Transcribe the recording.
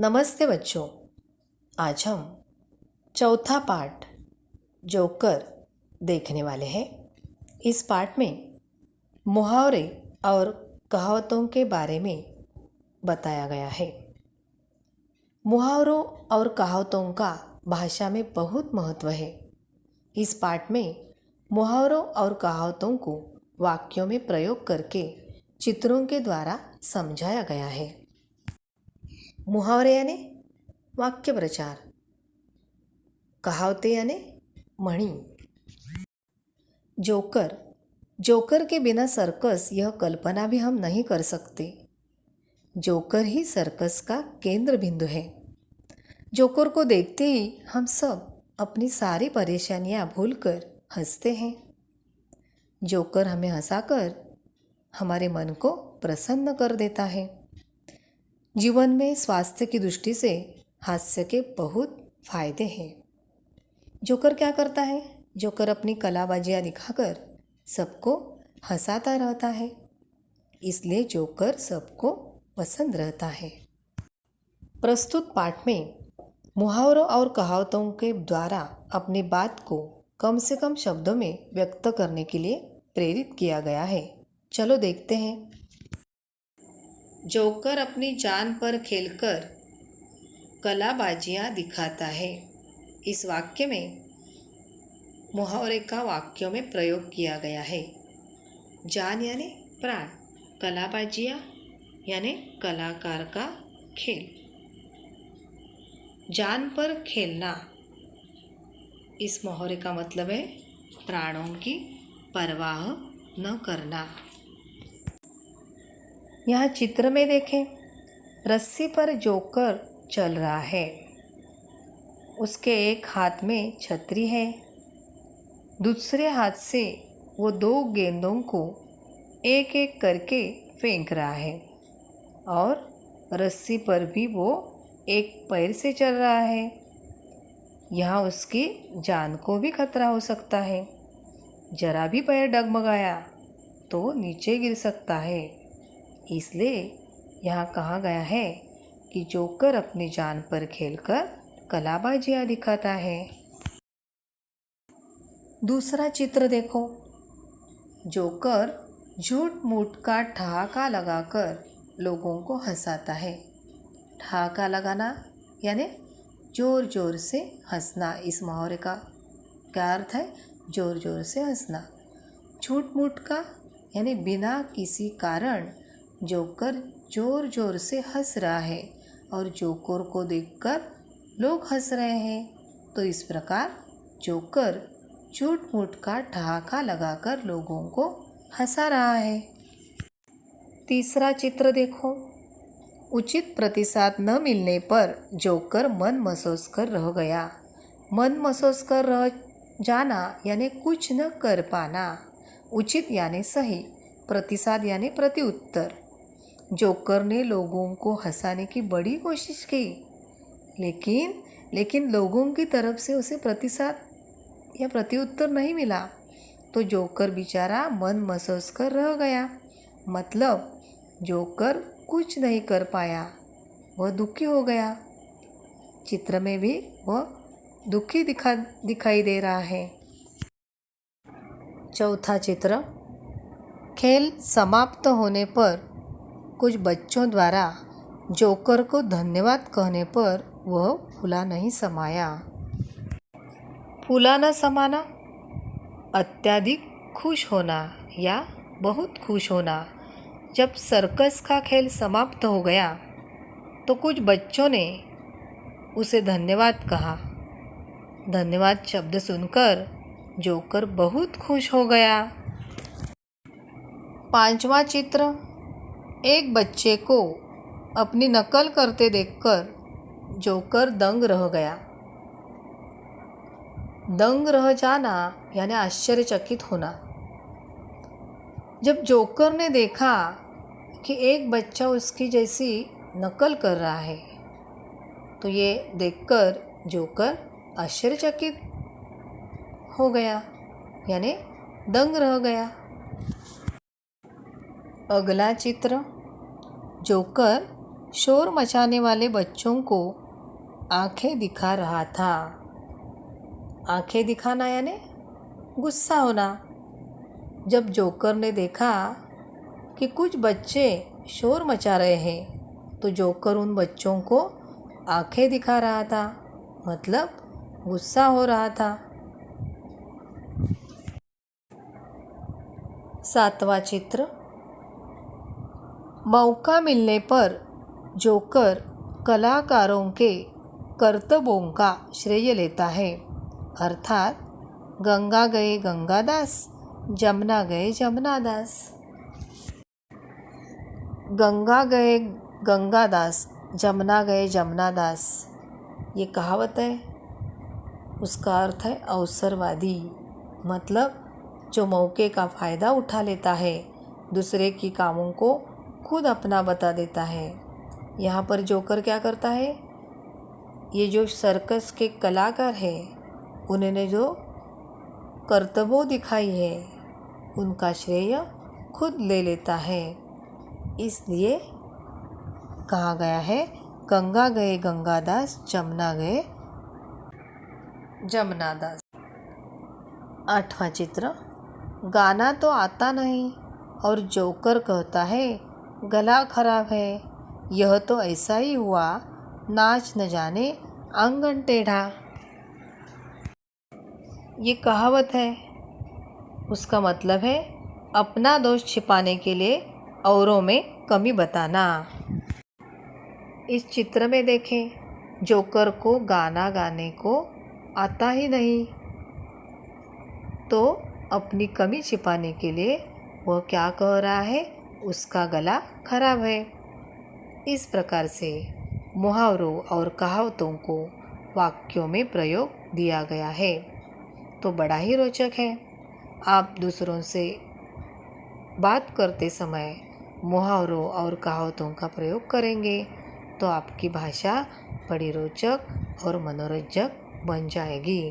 नमस्ते बच्चों। आज हम चौथा पार्ट जोकर देखने वाले हैं। इस पार्ट में मुहावरे और कहावतों के बारे में बताया गया है। मुहावरों और कहावतों का भाषा में बहुत महत्व है। इस पार्ट में मुहावरों और कहावतों को वाक्यों में प्रयोग करके चित्रों के द्वारा समझाया गया है। मुहावरे यानी वाक्य प्रचार, कहावतें यानी म्हणी। जोकर के बिना सर्कस यह कल्पना भी हम नहीं कर सकते। जोकर ही सर्कस का केंद्र बिंदु है। जोकर को देखते ही हम सब अपनी सारी परेशानियां भूलकर हंसते हैं। जोकर हमें हंसाकर हमारे मन को प्रसन्न कर देता है। जीवन में स्वास्थ्य की दृष्टि से हास्य के बहुत फायदे हैं। जोकर क्या करता है? जोकर अपनी कलाबाजियाँ दिखाकर सबको हंसाता रहता है, इसलिए जोकर सबको पसंद रहता है। प्रस्तुत पाठ में मुहावरों और कहावतों के द्वारा अपनी बात को कम से कम शब्दों में व्यक्त करने के लिए प्रेरित किया गया है। चलो देखते हैं। जोकर अपनी जान पर खेलकर कलाबाजियाँ दिखाता है। इस वाक्य में मुहावरे का वाक्यों में प्रयोग किया गया है। जान यानी प्राण, कलाबाजियाँ यानी कलाकार का खेल। जान पर खेलना, इस मुहावरे का मतलब है प्राणों की परवाह न करना। यहाँ चित्र में देखें, रस्सी पर जोकर चल रहा है। उसके एक हाथ में छतरी है, दूसरे हाथ से वो 2 गेंदों को एक एक करके फेंक रहा है और रस्सी पर भी वो एक पैर से चल रहा है। यहाँ उसकी जान को भी खतरा हो सकता है। जरा भी पैर डगमगाया तो नीचे गिर सकता है। इसलिए यहाँ कहा गया है कि जोकर अपनी जान पर खेलकर कलाबाजियाँ दिखाता है। दूसरा चित्र देखो। जोकर झूठ मूठ का ठहाका लगाकर लोगों को हंसाता है। ठहाका लगाना यानी जोर जोर से हंसना। इस मुहावरे का क्या अर्थ है? जोर जोर से हंसना। झूठ मूठ का यानी बिना किसी कारण जोकर जोर जोर से हंस रहा है और जोकर को देखकर लोग हंस रहे हैं। तो इस प्रकार जोकर झूठ मूठ का ठहाका लगाकर लोगों को हंसा रहा है। तीसरा चित्र देखो। उचित प्रतिसाद न मिलने पर जोकर मन मसोस कर रह गया। मन मसोस कर रह जाना यानी कुछ न कर पाना। उचित यानी सही, प्रतिसाद यानी प्रत्युत्तर। जोकर ने लोगों को हंसाने की बड़ी कोशिश की, लेकिन लोगों की तरफ से उसे प्रतिसाद या प्रत्युत्तर नहीं मिला। तो जोकर बेचारा मन मसोस कर रह गया। मतलब जोकर कुछ नहीं कर पाया, वह दुखी हो गया। चित्र में भी वह दुखी दिखाई दे रहा है। चौथा चित्र। खेल समाप्त होने पर कुछ बच्चों द्वारा जोकर को धन्यवाद कहने पर वह फूला नहीं समाया। फूला न समाना, अत्यधिक खुश होना या बहुत खुश होना। जब सर्कस का खेल समाप्त हो गया तो कुछ बच्चों ने उसे धन्यवाद कहा। धन्यवाद शब्द सुनकर जोकर बहुत खुश हो गया। पांचवा चित्र। एक बच्चे को अपनी नकल करते देखकर जोकर दंग रह गया। दंग रह जाना यानी आश्चर्यचकित होना। जब जोकर ने देखा कि एक बच्चा उसकी जैसी नकल कर रहा है तो ये देखकर जोकर आश्चर्यचकित हो गया यानी दंग रह गया। अगला चित्र। जोकर शोर मचाने वाले बच्चों को आंखें दिखा रहा था। आंखें दिखाना यानी गुस्सा होना। जब जोकर ने देखा कि कुछ बच्चे शोर मचा रहे हैं तो जोकर उन बच्चों को आंखें दिखा रहा था, मतलब गुस्सा हो रहा था। 7वां चित्र। मौका मिलने पर जोकर कलाकारों के करतबों का श्रेय लेता है, अर्थात गंगा गए गंगादास, जमुना गए जमुनादास। गंगा गए गंगादास, जमुना गए जमुनादास, ये कहावत है। उसका अर्थ है अवसरवादी, मतलब जो मौके का फ़ायदा उठा लेता है, दूसरे की कामों को खुद अपना बता देता है। यहाँ पर जोकर क्या करता है, ये जो सर्कस के कलाकार हैं उन्होंने जो करतबों दिखाई है उनका श्रेय खुद ले लेता है। इसलिए कहा गया है गंगा गए गंगादास, जमुना गए जमुनादास। 8वां चित्र। गाना तो आता नहीं और जोकर कहता है गला खराब है, यह तो ऐसा ही हुआ, नाच न जाने आंगन टेढ़ा। ये कहावत है। उसका मतलब है अपना दोष छिपाने के लिए औरों में कमी बताना। इस चित्र में देखें, जोकर को गाना गाने को आता ही नहीं, तो अपनी कमी छिपाने के लिए वह क्या कह रहा है, उसका गला खराब है। इस प्रकार से मुहावरों और कहावतों को वाक्यों में प्रयोग दिया गया है, तो बड़ा ही रोचक है। आप दूसरों से बात करते समय मुहावरों और कहावतों का प्रयोग करेंगे तो आपकी भाषा बड़ी रोचक और मनोरंजक बन जाएगी।